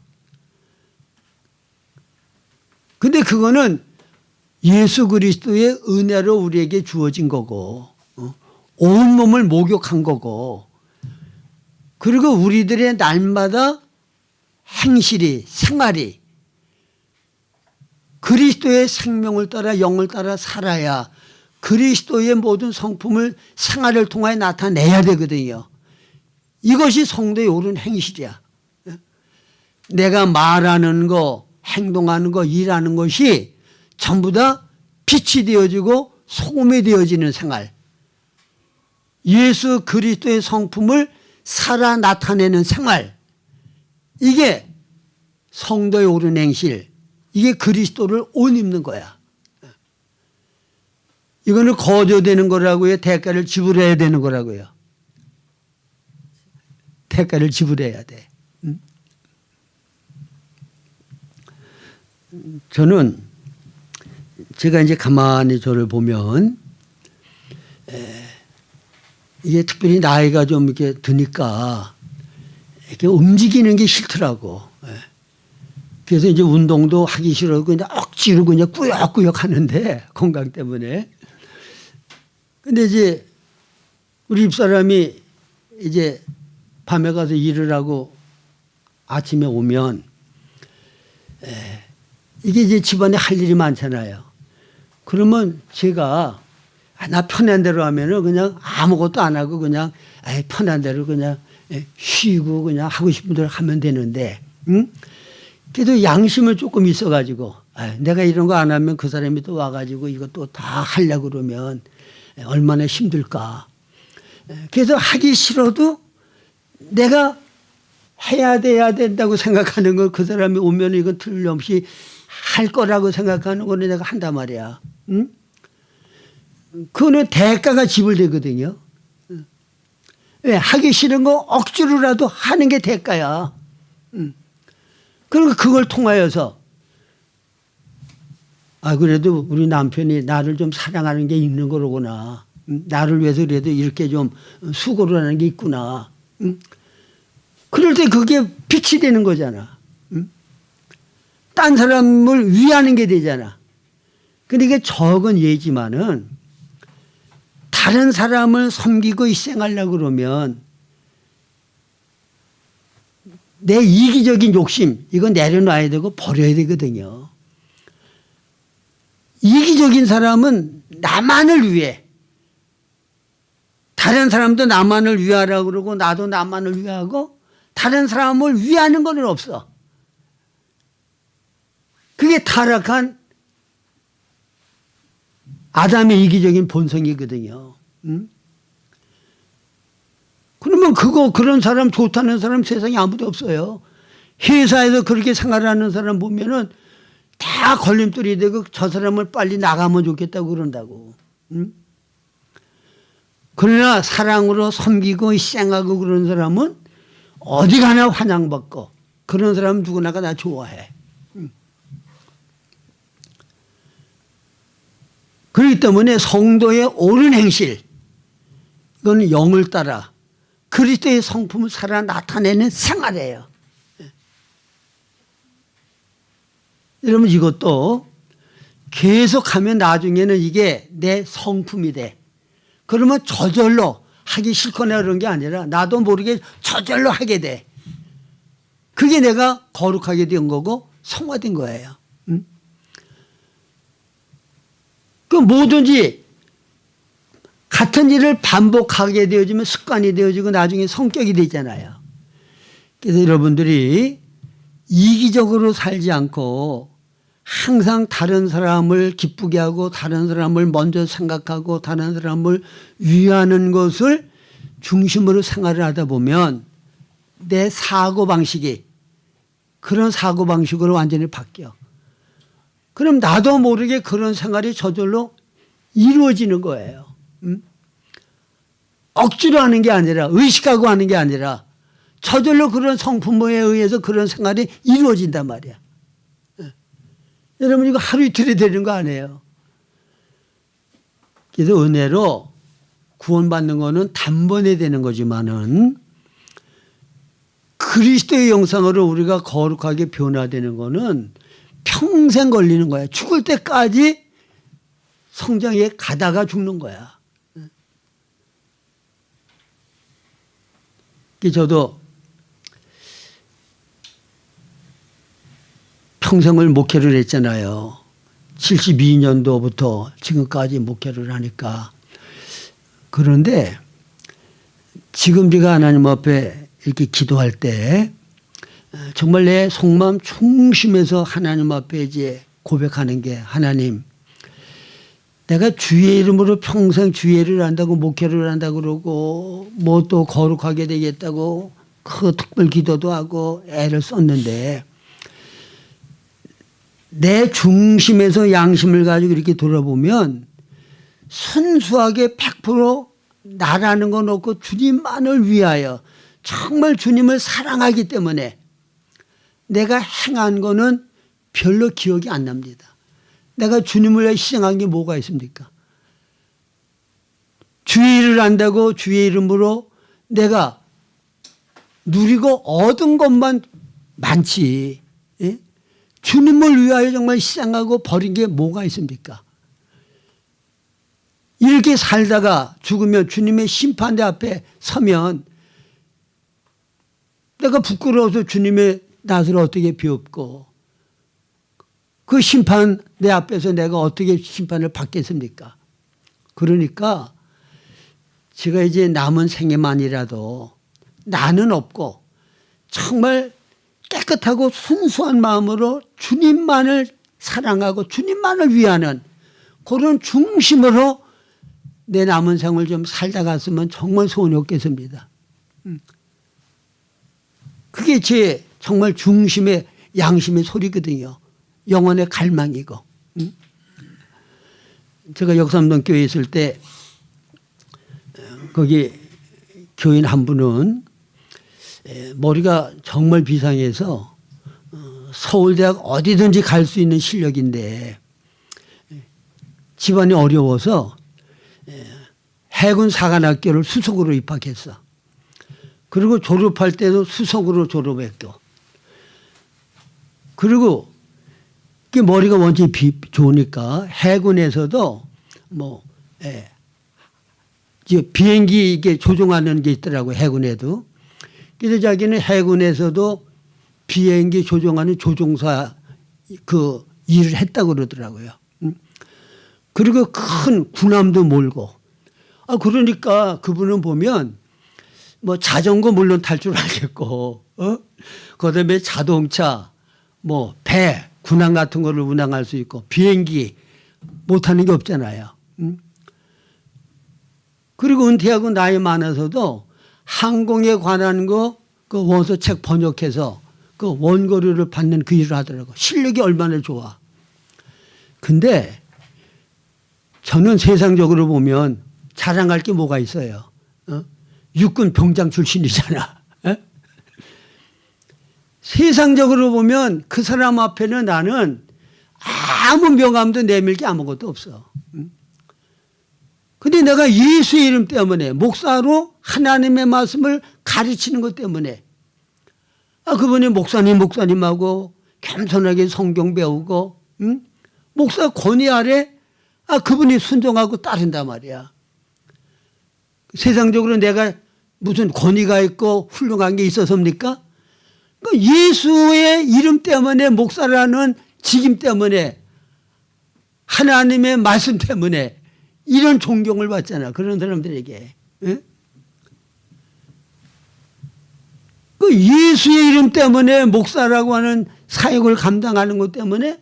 근데 그거는 예수 그리스도의 은혜로 우리에게 주어진 거고 온몸을 목욕한 거고 그리고 우리들의 날마다 행실이 생활이 그리스도의 생명을 따라 영을 따라 살아야 그리스도의 모든 성품을 생활을 통하여 나타내야 되거든요. 이것이 성도의 옳은 행실이야. 내가 말하는 거 행동하는 거 일하는 것이 전부 다 빛이 되어지고 소금이 되어지는 생활. 예수 그리스도의 성품을 살아 나타내는 생활. 이게 성도의 옳은 행실. 이게 그리스도를 옷 입는 거야. 이거는 거저되는 거라고요. 대가를 지불해야 되는 거라고요. 대가를 지불해야 돼. 저는 제가 이제 가만히 저를 보면 이게 특별히 나이가 좀 이렇게 드니까 이렇게 움직이는 게 싫더라고. 그래서 이제 운동도 하기 싫어서 그냥 억지로 그냥 꾸역꾸역 하는데 건강 때문에. 근데 이제 우리 집사람이 이제 밤에 가서 일을 하고 아침에 오면 이게 이제 집안에 할 일이 많잖아요. 그러면 제가 나 편한 대로 하면은 그냥 아무것도 안 하고 그냥 편한 대로 그냥 쉬고 그냥 하고 싶은 대로 하면 되는데 그래도 양심은 조금 있어가지고 내가 이런 거 안 하면 그 사람이 또 와가지고 이거 또 다 하려고 그러면 얼마나 힘들까. 그래서 하기 싫어도 내가 해야 된다고 생각하는 거 그 사람이 오면 이건 틀림없이 할 거라고 생각하는 거는 내가 한단 말이야. 응? 그거는 대가가 지불되거든요. 왜? 하기 싫은 거 억지로라도 하는 게 대가야. 그리고 그걸 통하여서 그래도 우리 남편이 나를 좀 사랑하는 게 있는 거로구나. 나를 위해서 그래도 이렇게 좀 수고를 하는 게 있구나. 그럴 때 그게 빛이 되는 거잖아. 딴 사람을 위하는 게 되잖아. 근데 이게 적은 예지만은 다른 사람을 섬기고 희생하려고 그러면 내 이기적인 욕심 이건 내려놔야 되고 버려야 되거든요. 이기적인 사람은 나만을 위해 다른 사람도 나만을 위하라고 그러고 나도 나만을 위하고 다른 사람을 위하는 건 없어. 그게 타락한 아담의 이기적인 본성이거든요. 그러면 그런 사람 좋다는 사람 세상에 아무도 없어요. 회사에서 그렇게 생활하는 사람 보면은 다 걸림돌이 되고 저 사람을 빨리 나가면 좋겠다고 그런다고. 그러나 사랑으로 섬기고 희생하고 그런 사람은 어디 가나 환영받고 그런 사람은 누구나가 나 좋아해. 그렇기 때문에 성도의 옳은 행실 이건 영을 따라 그리스도의 성품을 살아 나타내는 생활이에요. 여러분 이것도 계속하면 나중에는 이게 내 성품이 돼. 그러면 저절로 하기 싫거나 그런 게 아니라 나도 모르게 저절로 하게 돼. 그게 내가 거룩하게 된 거고 성화된 거예요. 그 뭐든지 같은 일을 반복하게 되어지면 습관이 되어지고 나중에 성격이 되잖아요. 그래서 여러분들이 이기적으로 살지 않고 항상 다른 사람을 기쁘게 하고 다른 사람을 먼저 생각하고 다른 사람을 위하는 것을 중심으로 생활을 하다 보면 내 사고방식이 그런 사고방식으로 완전히 바뀌어. 그럼 나도 모르게 그런 생활이 저절로 이루어지는 거예요. 억지로 하는 게 아니라 의식하고 하는 게 아니라 저절로 그런 성품에 의해서 그런 생활이 이루어진단 말이야. 여러분 이거 하루 이틀이 되는 거 아니에요. 그래서 은혜로 구원받는 거는 단번에 되는 거지만은 그리스도의 형상으로 우리가 거룩하게 변화되는 거는 평생 걸리는 거야. 죽을 때까지 성장에 가다가 죽는 거야. 저도 평생을 목회를 했잖아요. 72년도부터 지금까지 목회를 하니까. 그런데 지금 제가 하나님 앞에 이렇게 기도할 때 정말 내 속마음 중심에서 하나님 앞에 이제 고백하는 게 하나님 내가 주의 이름으로 평생 주의를 한다고 목회를 한다고 그러고 뭐 또 거룩하게 되겠다고 그 특별 기도도 하고 애를 썼는데 내 중심에서 양심을 가지고 이렇게 돌아보면 순수하게 100% 나라는 건 없고 주님만을 위하여 정말 주님을 사랑하기 때문에 내가 행한 거는 별로 기억이 안 납니다. 내가 주님을 위해 희생한 게 뭐가 있습니까? 주의 일을 한다고 주의 이름으로 내가 누리고 얻은 것만 많지. 예? 주님을 위하여 정말 희생하고 버린 게 뭐가 있습니까? 이렇게 살다가 죽으면 주님의 심판대 앞에 서면 내가 부끄러워서 주님의 낯을 어떻게 비웃고 그 심판 내 앞에서 내가 어떻게 심판을 받겠습니까? 그러니까 제가 이제 남은 생애만이라도 나는 없고 정말 깨끗하고 순수한 마음으로 주님만을 사랑하고 주님만을 위하는 그런 중심으로 내 남은 생을 좀 살다 갔으면 정말 소원이 없겠습니다. 그게 제 정말 중심의 양심의 소리거든요. 영혼의 갈망이고. 제가 역삼동 교회에 있을 때 거기 교인 한 분은 머리가 정말 비상해서 서울대학 어디든지 갈 수 있는 실력인데 집안이 어려워서 해군 사관학교를 수석으로 입학했어. 그리고 졸업할 때도 수석으로 졸업했고. 그리고 머리가 원체 좋으니까 해군에서도 뭐 비행기 이게 조종하는 게 있더라고, 해군에도. 그래서 자기는 해군에서도 비행기 조종하는 조종사 그 일을 했다고 그러더라고요. 그리고 큰 군함도 몰고. 그러니까 그분은 보면 뭐 자전거 물론 탈 줄 알겠고, 그다음에 자동차, 뭐 배, 군함 같은 거를 운항할 수 있고, 비행기 못하는 게 없잖아요. 그리고 은퇴하고 나이 많아서도 항공에 관한 거 그 원서책 번역해서 그 원고료를 받는 그 일을 하더라고. 실력이 얼마나 좋아. 근데 저는 세상적으로 보면 자랑할 게 뭐가 있어요. 육군 병장 출신이잖아. 세상적으로 보면 그 사람 앞에는 나는 아무 명함도 내밀 게 아무것도 없어. 근데 내가 예수의 이름 때문에 목사로 하나님의 말씀을 가르치는 것 때문에 그분이 목사님하고 겸손하게 성경 배우고 목사 권위 아래 그분이 순종하고 따른단 말이야. 세상적으로 내가 무슨 권위가 있고 훌륭한 게 있어서입니까? 예수의 이름 때문에 목사라는 직임 때문에 하나님의 말씀 때문에 이런 존경을 받잖아. 그런 사람들에게. 그 예수의 이름 때문에 목사라고 하는 사역을 감당하는 것 때문에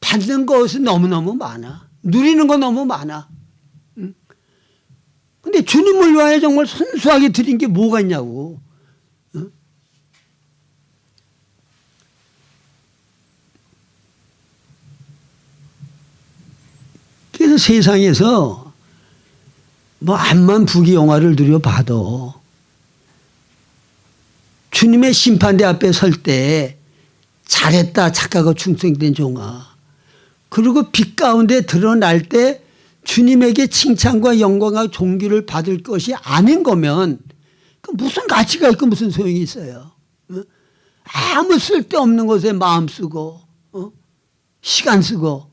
받는 것은 너무너무 많아. 누리는 거 너무 많아. 근데 주님을 위하여 정말 순수하게 드린 게 뭐가 있냐고. 그래서 세상에서 뭐 암만 부귀영화를 누려봐도 주님의 심판대 앞에 설 때 잘했다 착하고 충성된 종아, 그리고 빛 가운데 드러날 때 주님에게 칭찬과 영광과 존귀를 받을 것이 아닌 거면 무슨 가치가 있고 무슨 소용이 있어요. 아무 쓸데없는 것에 마음 쓰고 시간 쓰고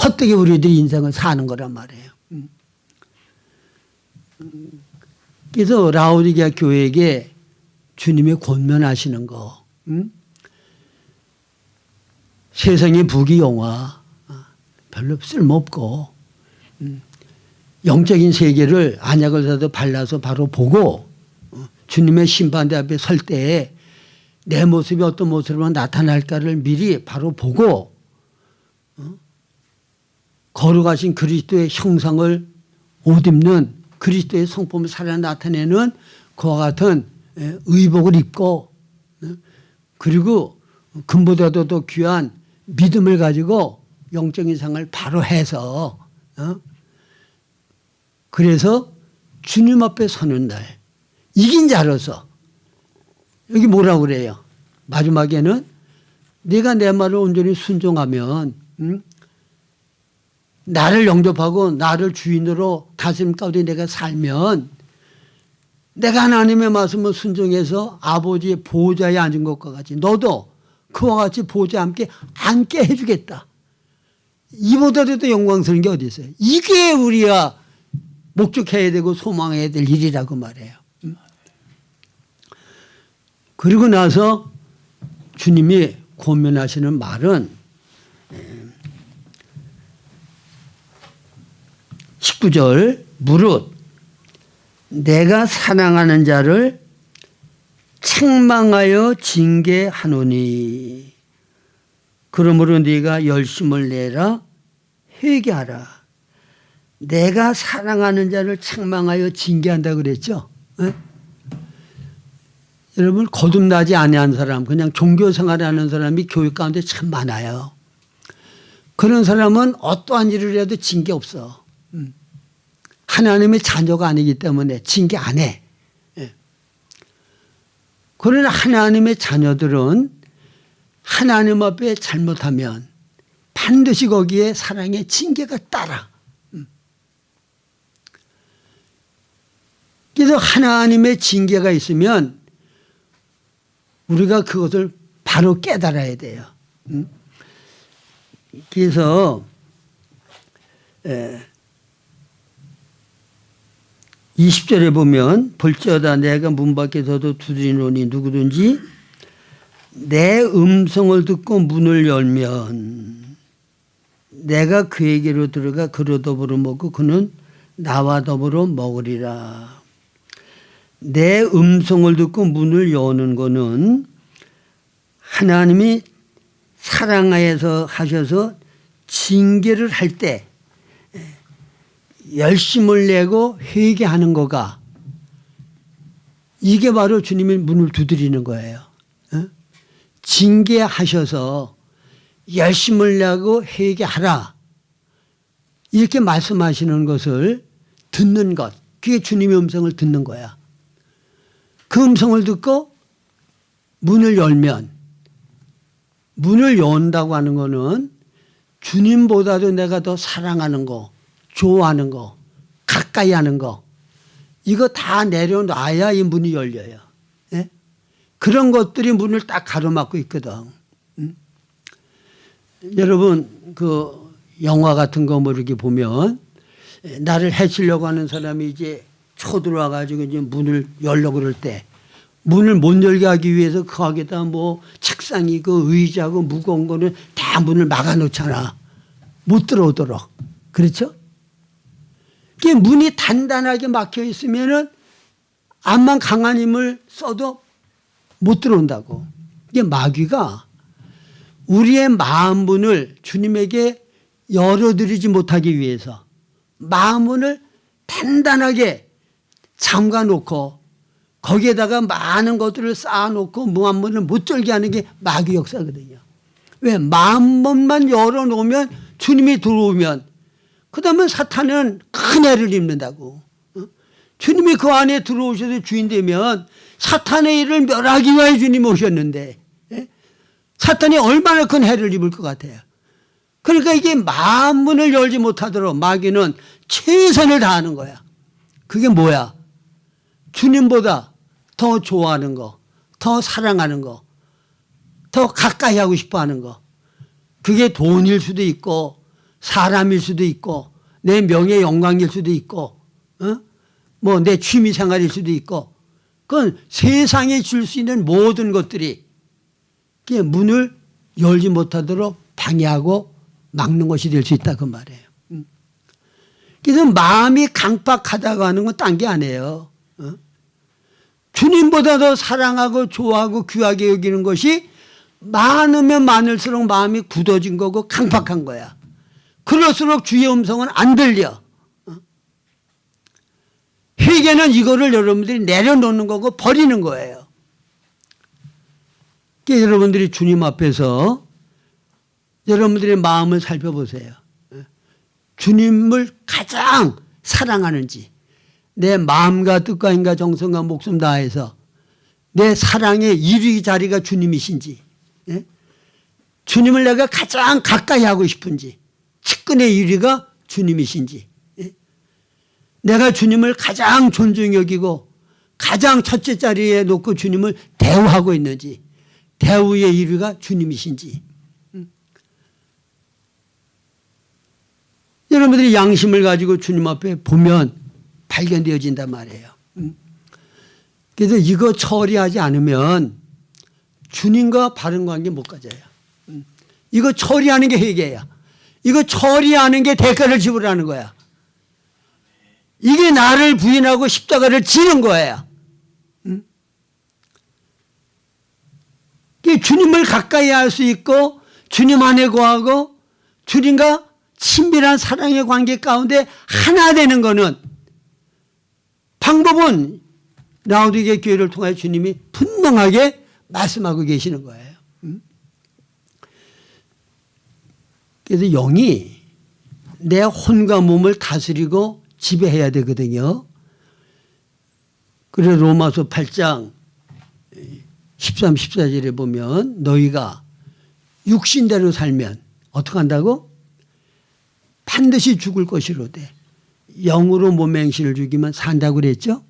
헛되게 우리들이 인생을 사는 거란 말이에요. 그래서 라오디게아 교회에게 주님이 권면하시는 거, 세상의 부귀영화 별로 쓸모없고 영적인 세계를 안약을 사도 발라서 바로 보고 주님의 심판대 앞에 설 때 내 모습이 어떤 모습으로 나타날까를 미리 바로 보고 거룩하신 그리스도의 형상을 옷 입는 그리스도의 성품을 살아 나타내는 그와 같은 의복을 입고 그리고 금보다도 더 귀한 믿음을 가지고 영적인 상을 바로 해서 그래서 주님 앞에 서는 날 이긴 자로서 여기 뭐라고 그래요? 마지막에는 네가 내 말을 온전히 순종하면 나를 영접하고 나를 주인으로 다스림 가운데 내가 살면 내가 하나님의 말씀을 순종해서 아버지의 보호자에 앉은 것과 같이 너도 그와 같이 보호자와 함께 앉게 해주겠다. 이보다도 더 영광스러운 게 어디 있어요? 이게 우리가 목적해야 되고 소망해야 될 일이라고 말해요. 그리고 나서 주님이 권면하시는 말은 19절 무릇 내가 사랑하는 자를 책망하여 징계하노니 그러므로 네가 열심을 내라 회개하라. 내가 사랑하는 자를 책망하여 징계한다 그랬죠. 네? 여러분 거듭나지 아니한 사람 그냥 종교생활하는 사람이 교육 가운데 참 많아요. 그런 사람은 어떠한 일을 해도 징계 없어. 하나님의 자녀가 아니기 때문에 징계 안 해. 그러나 하나님의 자녀들은 하나님 앞에 잘못하면 반드시 거기에 사랑의 징계가 따라. 그래서 하나님의 징계가 있으면 우리가 그것을 바로 깨달아야 돼요. 그래서 20절에 보면 볼지어다 내가 문 밖에서도 두드리노니 누구든지 내 음성을 듣고 문을 열면 내가 그에게로 들어가 그로 더불어 먹고 그는 나와 더불어 먹으리라. 내 음성을 듣고 문을 여는 거는 하나님이 사랑하여서 하셔서 징계를 할 때 열심을 내고 회개하는 거가 이게 바로 주님의 문을 두드리는 거예요. 징계하셔서 열심을 내고 회개하라 이렇게 말씀하시는 것을 듣는 것 그게 주님의 음성을 듣는 거야. 그 음성을 듣고 문을 열면 문을 연다고 하는 거는 주님보다도 내가 더 사랑하는 거 좋아하는 거 가까이 하는 거 이거 다 내려놔야 이 문이 열려요. 예? 그런 것들이 문을 딱 가로막고 있거든. 여러분 그 영화 같은 거 뭐 이렇게 보면 나를 해치려고 하는 사람이 이제 쳐들어와 가지고 이제 문을 열려고 그럴 때 문을 못 열게 하기 위해서 거기다 뭐 책상이고 의자고 무거운 거는 다 문을 막아 놓잖아. 못 들어오도록. 그렇죠? 이게 문이 단단하게 막혀 있으면은 암만 강한 힘을 써도 못 들어온다고. 이게 마귀가 우리의 마음 문을 주님에게 열어드리지 못하기 위해서 마음 문을 단단하게 잠가 놓고 거기에다가 많은 것들을 쌓아놓고 마음 문을 못 열게 하는 게 마귀 역사거든요. 왜? 마음 문만 열어놓으면 주님이 들어오면 그다음에 사탄은 큰 해를 입는다고. 주님이 그 안에 들어오셔서 주인 되면 사탄의 일을 멸하기 위해 주님이 오셨는데 사탄이 얼마나 큰 해를 입을 것 같아요. 그러니까 이게 마음 문을 열지 못하도록 마귀는 최선을 다하는 거야. 그게 뭐야? 주님보다 더 좋아하는 거, 더 사랑하는 거, 더 가까이 하고 싶어 하는 거. 그게 돈일 수도 있고 사람일 수도 있고 내 명예 영광일 수도 있고 뭐 내 취미 생활일 수도 있고 그건 세상에 줄 수 있는 모든 것들이 문을 열지 못하도록 방해하고 막는 것이 될 수 있다 그 말이에요. 그래서 마음이 강박하다고 하는 건 딴 게 아니에요. 주님보다 더 사랑하고 좋아하고 귀하게 여기는 것이 많으면 많을수록 마음이 굳어진 거고 강박한 거야. 그럴수록 주의 음성은 안 들려. 회개는 이거를 여러분들이 내려놓는 거고 버리는 거예요. 그러니까 여러분들이 주님 앞에서 여러분들의 마음을 살펴보세요. 주님을 가장 사랑하는지 내 마음과 뜻과 힘과 정성과 목숨 다해서 내 사랑의 1위 자리가 주님이신지 주님을 내가 가장 가까이 하고 싶은지 측근의 1위가 주님이신지 내가 주님을 가장 존중히 여기고 가장 첫째 자리에 놓고 주님을 대우하고 있는지 대우의 1위가 주님이신지 여러분들이 양심을 가지고 주님 앞에 보면 발견되어진단 말이에요. 그래서 이거 처리하지 않으면 주님과 바른 관계 못 가져요. 이거 처리하는 게 회개야. 이거 처리하는 게 대가를 지불하는 거야. 이게 나를 부인하고 십자가를 지는 거예요. 주님을 가까이 할 수 있고 주님 안에 거하고 주님과 친밀한 사랑의 관계 가운데 하나 되는 것은 방법은 라오디게 교회를 통해 주님이 분명하게 말씀하고 계시는 거예요. 그래서 영이 내 혼과 몸을 다스리고 지배해야 되거든요. 그래서 로마서 8장 13, 14절에 보면 너희가 육신대로 살면 어떻게 한다고? 반드시 죽을 것이로되 영으로 몸의 행실을 죽이면 산다고 그랬죠.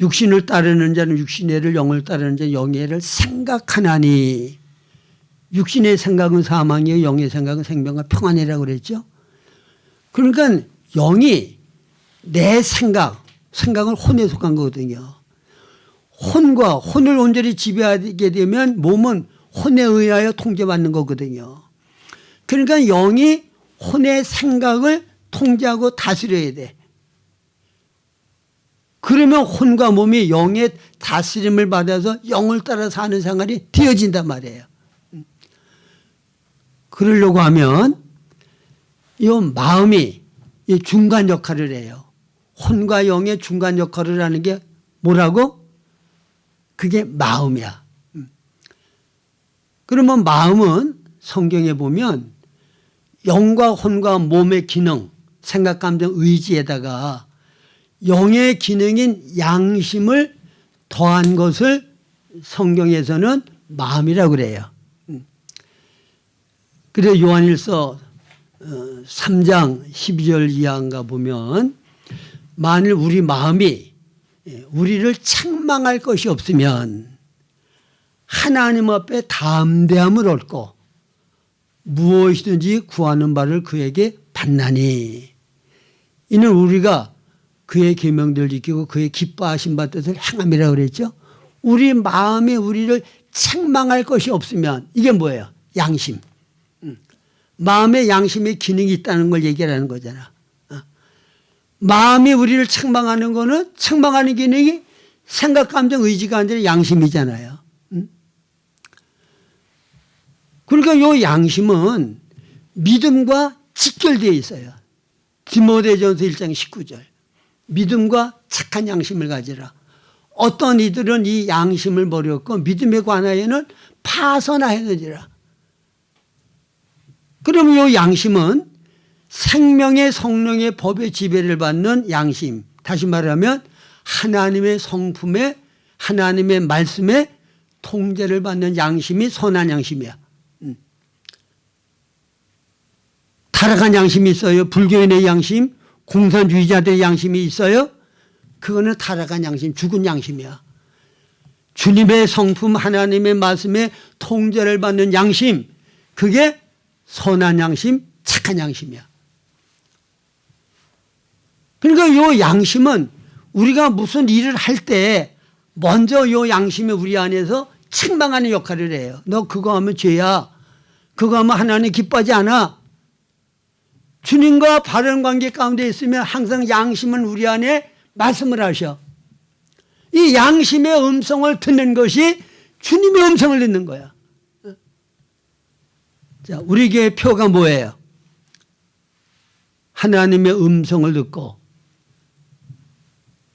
육신을 따르는 자는 육신의 애를, 영을 따르는 자는 영의 애를 생각하나니. 육신의 생각은 사망이요 영의 생각은 생명과 평안이라고 그랬죠. 그러니까 영이 내 생각은 혼에 속한 거거든요. 혼을 온전히 지배하게 되면 몸은 혼에 의하여 통제받는 거거든요. 그러니까 영이 혼의 생각을 통제하고 다스려야 돼. 그러면 혼과 몸이 영의 다스림을 받아서 영을 따라 사는 생활이 되어진단 말이에요. 그러려고 하면 이 마음이 이 중간 역할을 해요. 혼과 영의 중간 역할을 하는 게 뭐라고? 그게 마음이야. 그러면 마음은 성경에 보면 영과 혼과 몸의 기능, 생각, 감정, 의지에다가 영의 기능인 양심을 더한 것을 성경에서는 마음이라고 그래요. 그래서 요한일서 3장 12절 이하인가 보면 만일 우리 마음이 우리를 책망할 것이 없으면 하나님 앞에 담대함을 얻고 무엇이든지 구하는 바를 그에게 받나니. 이는 우리가 그의 계명들을 지키고 그의 기뻐하신 바 뜻을 행함이라고 그랬죠. 우리 마음이 우리를 책망할 것이 없으면 이게 뭐예요? 양심. 마음에 양심의 기능이 있다는 걸 얘기하는 거잖아. 마음이 우리를 책망하는 거는 책망하는 기능이 생각, 감정, 의지가 아니라 양심이잖아요. 그러니까 이 양심은 믿음과 직결되어 있어요. 디모데전서 1장 19절. 믿음과 착한 양심을 가지라. 어떤 이들은 이 양심을 버렸고 믿음에 관하여는 파선하였느니라. 그럼 이 양심은 생명의 성령의 법의 지배를 받는 양심. 다시 말하면 하나님의 성품에 하나님의 말씀에 통제를 받는 양심이 선한 양심이야. 타락한 양심이 있어요. 불교인의 양심, 공산주의자들의 양심이 있어요. 그거는 타락한 양심, 죽은 양심이야. 주님의 성품 하나님의 말씀에 통제를 받는 양심, 그게 선한 양심, 착한 양심이야. 그러니까 이 양심은 우리가 무슨 일을 할 때 먼저 이 양심이 우리 안에서 책망하는 역할을 해요. 너 그거 하면 죄야. 그거 하면 하나님 기뻐하지 않아. 주님과 바른 관계 가운데 있으면 항상 양심은 우리 안에 말씀을 하셔. 이 양심의 음성을 듣는 것이 주님의 음성을 듣는 거야. 자, 우리 교회 표가 뭐예요? 하나님의 음성을 듣고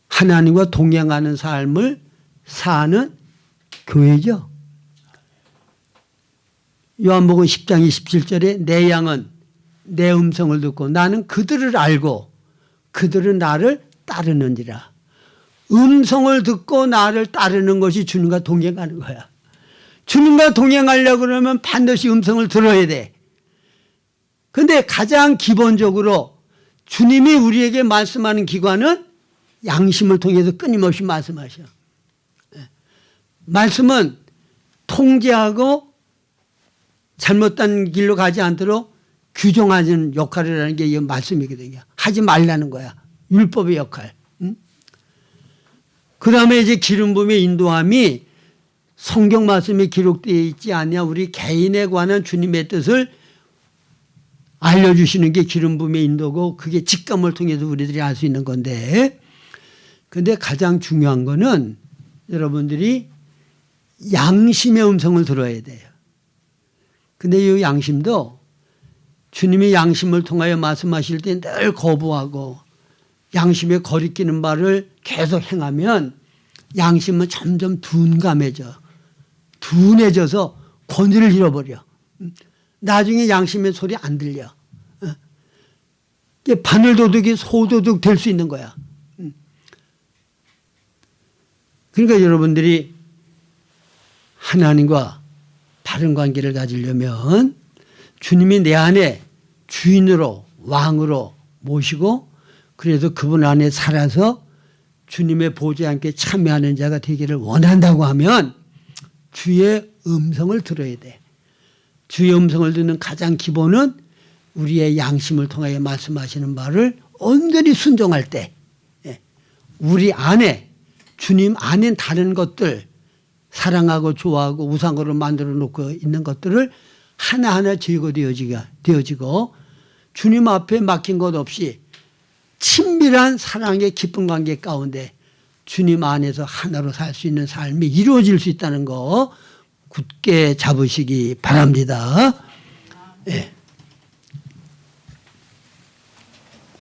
하나님과 동행하는 삶을 사는 교회죠. 요한복음 10장 27절에 내 양은 내 음성을 듣고 나는 그들을 알고 그들은 나를 따르는지라. 음성을 듣고 나를 따르는 것이 주님과 동행하는 거야. 주님과 동행하려고 그러면 반드시 음성을 들어야 돼. 그런데 가장 기본적으로 주님이 우리에게 말씀하는 기관은 양심을 통해서 끊임없이 말씀하셔. 말씀은 통제하고 잘못된 길로 가지 않도록 규정하는 역할을 하는 게 이 말씀이거든요. 하지 말라는 거야. 율법의 역할. 그 다음에 이제 기름 부음의 인도함이 성경 말씀에 기록되어 있지 않냐. 우리 개인에 관한 주님의 뜻을 알려주시는 게 기름 부음의 인도고 그게 직감을 통해서 우리들이 알 수 있는 건데, 근데 가장 중요한 거는 여러분들이 양심의 음성을 들어야 돼요. 근데 이 양심도 주님이 양심을 통하여 말씀하실 때 늘 거부하고 양심에 거리끼는 바를 계속 행하면 양심은 점점 둔해져서 권위를 잃어버려. 나중에 양심의 소리 안 들려. 바늘도둑이 소도둑 될 수 있는 거야. 그러니까 여러분들이 하나님과 바른 관계를 가지려면 주님이 내 안에 주인으로 왕으로 모시고 그래서 그분 안에 살아서 주님의 보좌에 함께 참여하는 자가 되기를 원한다고 하면 주의 음성을 들어야 돼. 주의 음성을 듣는 가장 기본은 우리의 양심을 통하여 말씀하시는 바를 온전히 순종할 때 우리 안에 주님 안에 다른 것들 사랑하고 좋아하고 우상으로 만들어 놓고 있는 것들을 하나하나 제거되어지고 주님 앞에 막힌 것 없이 친밀한 사랑의 깊은 관계 가운데 주님 안에서 하나로 살 수 있는 삶이 이루어질 수 있다는 거 굳게 잡으시기 바랍니다. 예.